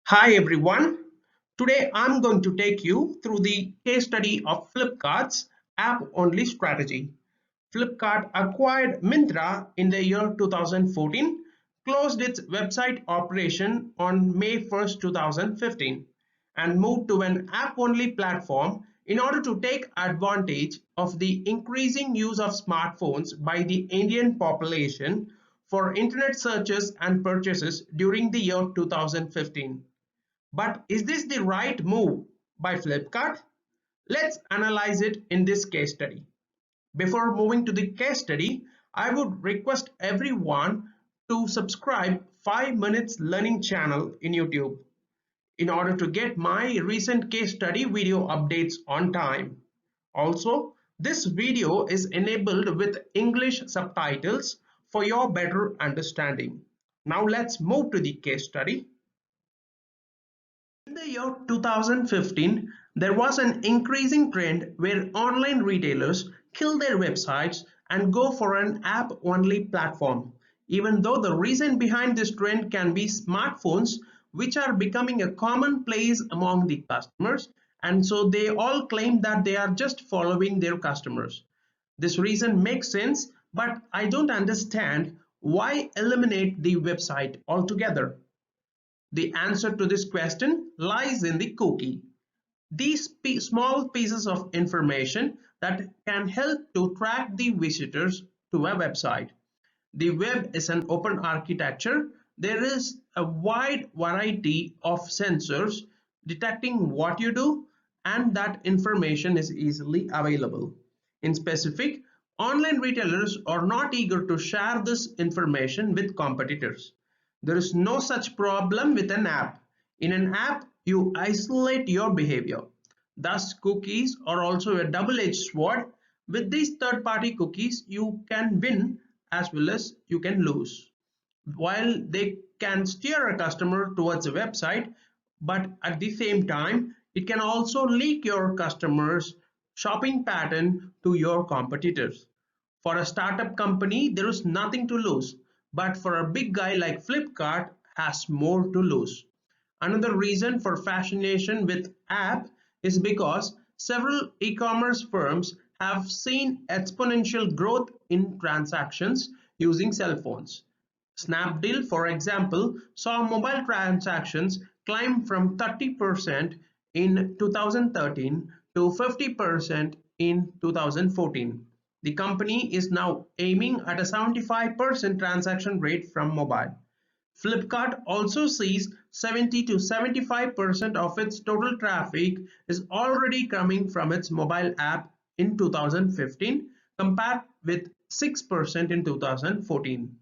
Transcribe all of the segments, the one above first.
Hi everyone. Today I'm going to take you through the case study of Flipkart's app-only strategy. Flipkart acquired Myntra in the year 2014, closed its website operation on May 1st, 2015, and moved to an app-only platform in order to take advantage of the increasing use of smartphones by the Indian population for internet searches and purchases during the year 2015. But is this the right move by Flipkart? Let's analyze it in this case study. Before moving to the case study, I would request everyone to subscribe 5 Minutes Learning channel in YouTube in order to get my recent case study video updates on time. Also, this video is enabled with English subtitles for your better understanding. Now let's move to the case study. In the year 2015, there was an increasing trend where online retailers kill their websites and go for an app-only platform. Even though the reason behind this trend can be smartphones, which are becoming a commonplace among the customers, and so they all claim that they are just following their customers. This reason makes sense, but I don't understand why eliminate the website altogether. The answer to this question lies in the cookie. These small pieces of information that can help to track the visitors to a website. The web is an open architecture. There is a wide variety of sensors detecting what you do, and that information is easily available. In specific, online retailers are not eager to share this information with competitors. There is no such problem with an app. In an app, you isolate your behavior. Thus, cookies are also a double-edged sword. With these third-party cookies, you can win as well as you can lose. While they can steer a customer towards a website, but at the same time, it can also leak your customers' shopping pattern to your competitors. For a startup company, there is nothing to lose, but for a big guy like Flipkart has more to lose. Another reason for fascination with app is because several e-commerce firms have seen exponential growth in transactions using cell phones. Snapdeal, for example, saw mobile transactions climb from 30% in 2013 to 50% in 2014. The company is now aiming at a 75% transaction rate from mobile. Flipkart also sees 70 to 75% of its total traffic is already coming from its mobile app in 2015 compared with 6% in 2014.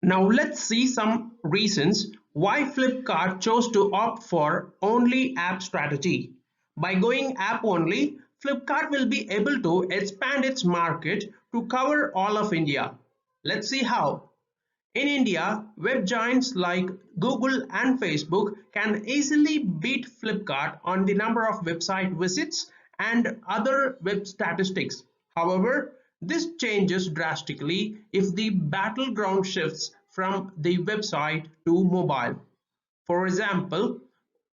Now let's see some reasons why Flipkart chose to opt for only app strategy. By going app only, Flipkart will be able to expand its market to cover all of India. Let's see how. In India, web giants like Google and Facebook can easily beat Flipkart on the number of website visits and other web statistics. However, this changes drastically if the battleground shifts from the website to mobile. For example,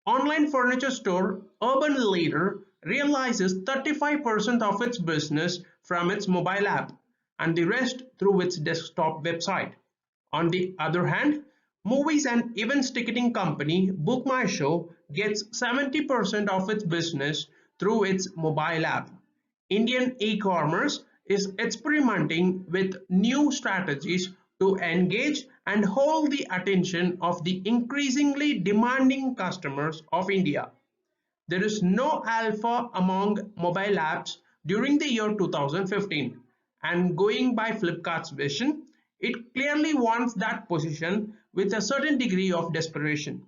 online furniture store Urban Leader realizes 35% of its business from its mobile app and the rest through its desktop website. On the other hand, movies and events ticketing company Book My Show gets 70% of its business through its mobile app. Indian e-commerce is experimenting with new strategies to engage and hold the attention of the increasingly demanding customers of India. There is no alpha among mobile apps during the year 2015, and going by Flipkart's vision, it clearly wants that position with a certain degree of desperation.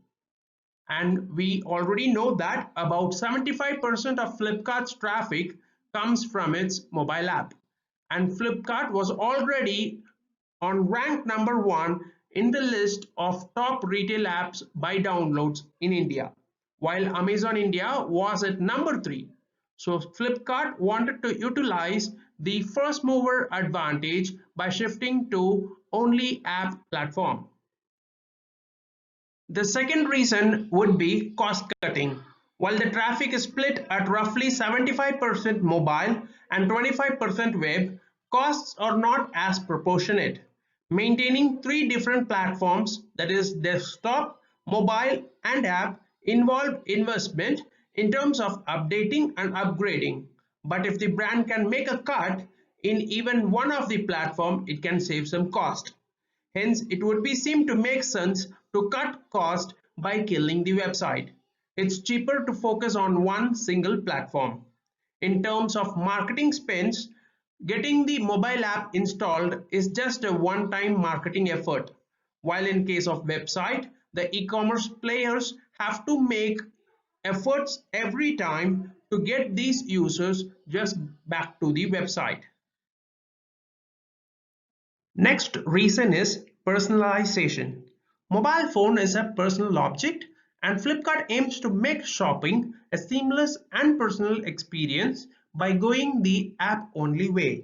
And we already know that about 75% of Flipkart's traffic comes from its mobile app. And Flipkart was already on rank number one in the list of top retail apps by downloads in India, while Amazon India was at number three. So Flipkart wanted to utilize the first mover advantage by shifting to only app platform. The second reason would be cost cutting. While the traffic is split at roughly 75% mobile and 25% web, costs are not as proportionate. Maintaining three different platforms, that is desktop, mobile and app, involve investment in terms of updating and upgrading. But if the brand can make a cut in even one of the platform, it can save some cost. Hence, it would be seem to make sense to cut cost by killing the website. It's cheaper to focus on one single platform. In terms of marketing spends, getting the mobile app installed is just a one-time marketing effort. While in case of website, the e-commerce players have to make efforts every time to get these users just back to the website. Next reason is personalization. Mobile phone is a personal object and Flipkart aims to make shopping a seamless and personal experience by going the app only way.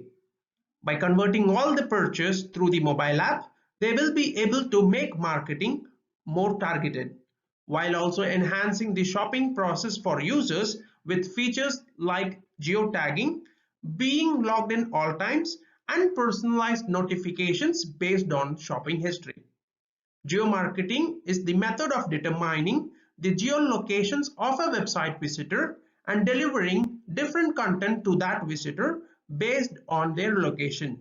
By converting all the purchase through the mobile app, they will be able to make marketing more targeted, while also enhancing the shopping process for users with features like geotagging, being logged in all times, and personalized notifications based on shopping history. Geomarketing is the method of determining the geolocations of a website visitor and delivering different content to that visitor based on their location.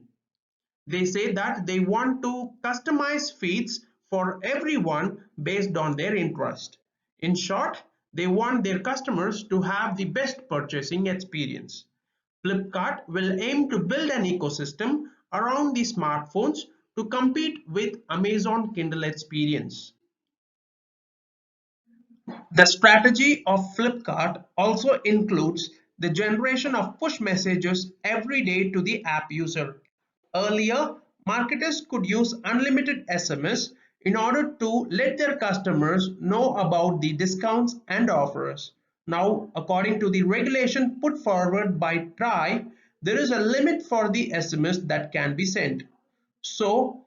They say that they want to customize feeds for everyone based on their interest. In short, they want their customers to have the best purchasing experience. Flipkart will aim to build an ecosystem around the smartphones to compete with Amazon Kindle experience. The strategy of Flipkart also includes the generation of push messages every day to the app user. Earlier, marketers could use unlimited SMS in order to let their customers know about the discounts and offers. Now, according to the regulation put forward by TRI, there is a limit for the SMS that can be sent. So,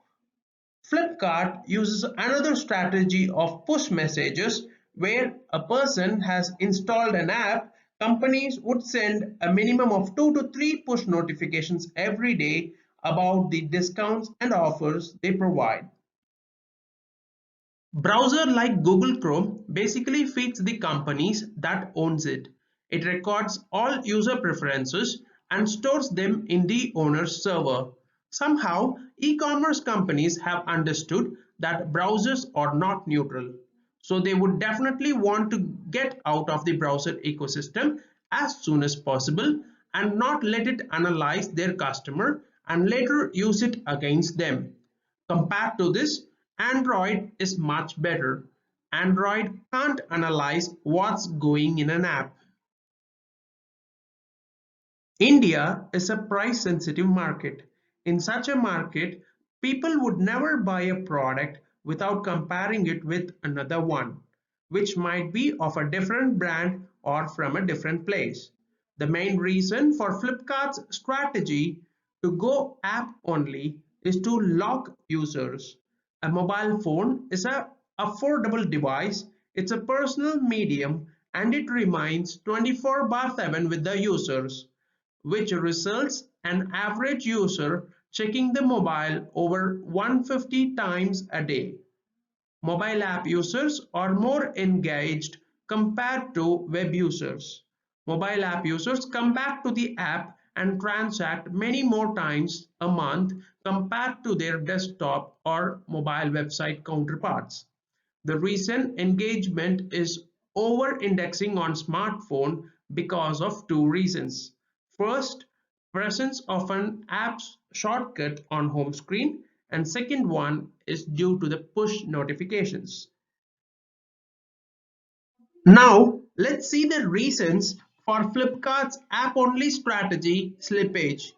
Flipkart uses another strategy of push messages where a person has installed an app. Companies would send a minimum of 2 to 3 push notifications every day about the discounts and offers they provide. Browser like Google Chrome basically feeds the companies that owns it. It records all user preferences and stores them in the owner's server. Somehow, e-commerce companies have understood that browsers are not neutral. So they would definitely want to get out of the browser ecosystem as soon as possible and not let it analyze their customer and later use it against them. Compared to this, Android is much better. Android can't analyze what's going in an app. India is a price sensitive market. In such a market, people would never buy a product without comparing it with another one, which might be of a different brand or from a different place. The main reason for Flipkart's strategy to go app only is to lock users. A mobile phone is a affordable device, it's a personal medium and it remains 24/7 with the users, which results an average user checking the mobile over 150 times a day. Mobile app users are more engaged compared to web users. Mobile app users come back to the app and transact many more times a month compared to their desktop or mobile website counterparts. The recent engagement is over-indexing on smartphone because of two reasons. First, presence of an app's shortcut on home screen, and second one is due to the push notifications. Now, let's see the reasons for Flipkart's app-only strategy slippage.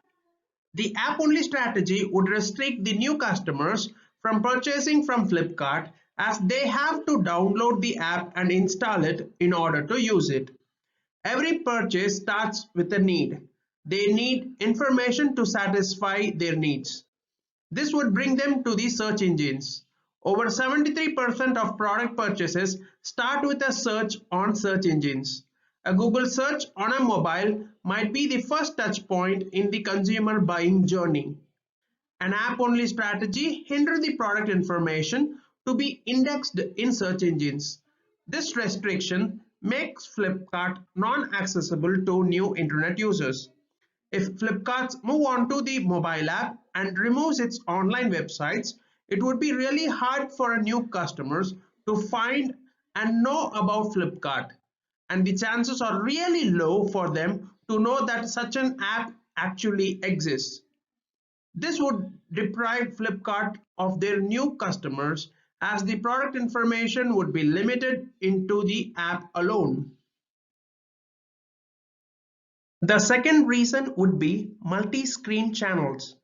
The app-only strategy would restrict the new customers from purchasing from Flipkart as they have to download the app and install it in order to use it. Every purchase starts with a need. They need information to satisfy their needs. This would bring them to the search engines. Over 73% of product purchases start with a search on search engines. A Google search on a mobile might be the first touch point in the consumer buying journey. An app-only strategy hinders the product information to be indexed in search engines. This restriction makes Flipkart non-accessible to new internet users. If Flipkart move on to the mobile app and removes its online websites, it would be really hard for new customers to find and know about Flipkart. And the chances are really low for them to know that such an app actually exists. This would deprive Flipkart of their new customers as the product information would be limited into the app alone. The second reason would be multi-screen channels.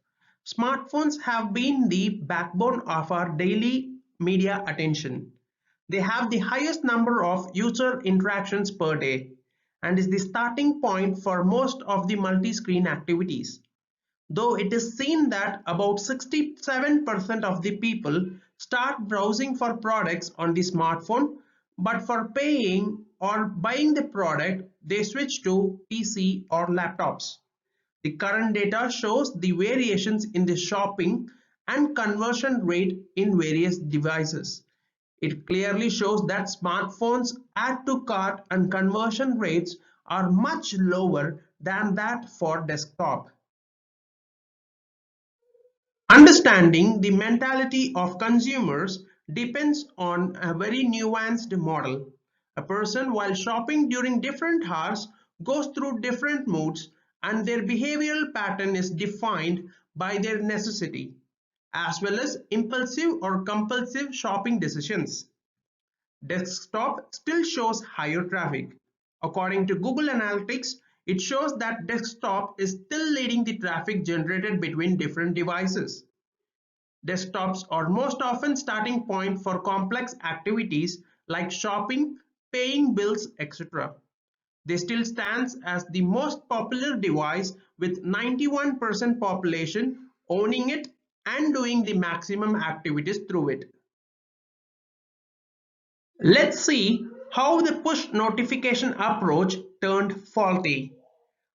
Smartphones have been the backbone of our daily media attention. They have the highest number of user interactions per day and is the starting point for most of the multi-screen activities. Though it is seen that about 67% of the people start browsing for products on the smartphone, but for paying or buying the product, they switch to PC or laptops. The current data shows the variations in the shopping and conversion rate in various devices. It clearly shows that smartphones add to cart and conversion rates are much lower than that for desktop. Understanding the mentality of consumers depends on a very nuanced model. A person while shopping during different hours goes through different moods and their behavioral pattern is defined by their necessity as well as impulsive or compulsive shopping decisions. Desktop still shows higher traffic. According to Google Analytics, it shows that desktop is still leading the traffic generated between different devices. Desktops are most often starting point for complex activities like shopping, paying bills, etc. They still stands as the most popular device with 91% population owning it and doing the maximum activities through it. Let's see how the push notification approach turned faulty.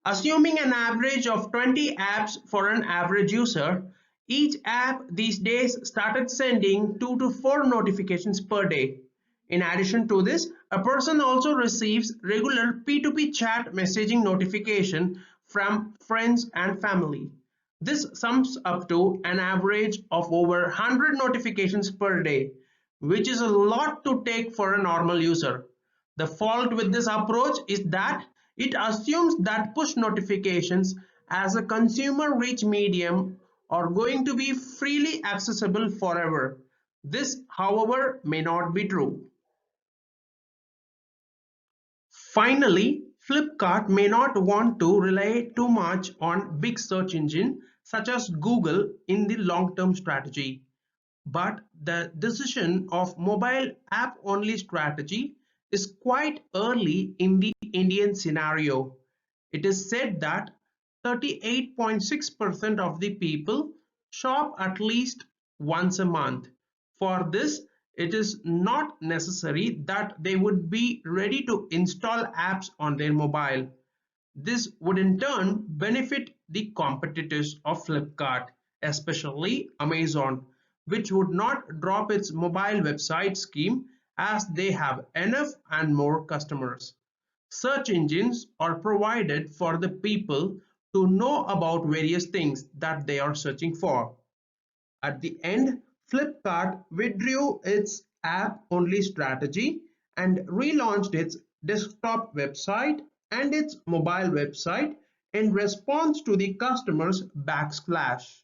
Assuming an average of 20 apps for an average user, each app these days started sending 2 to 4 notifications per day. In addition to this, a person also receives regular P2P chat messaging notification from friends and family. This sums up to an average of over 100 notifications per day, which is a lot to take for a normal user. The fault with this approach is that it assumes that push notifications as a consumer reach medium are going to be freely accessible forever. This, however, may not be true. Finally, Flipkart may not want to rely too much on big search engine such as Google in the long-term strategy. But the decision of mobile app-only strategy is quite early in the Indian scenario. It is said that 38.6% of the people shop at least once a month. For this, it is not necessary that they would be ready to install apps on their mobile. This would in turn benefit the competitors of Flipkart, especially Amazon, which would not drop its mobile website scheme as they have enough and more customers. Search engines are provided for the people to know about various things that they are searching for. At the end, Flipkart withdrew its app-only strategy and relaunched its desktop website and its mobile website in response to the customers' backsplash.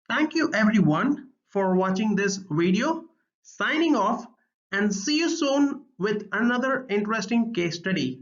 Thank you everyone for watching this video. Signing off and see you soon with another interesting case study.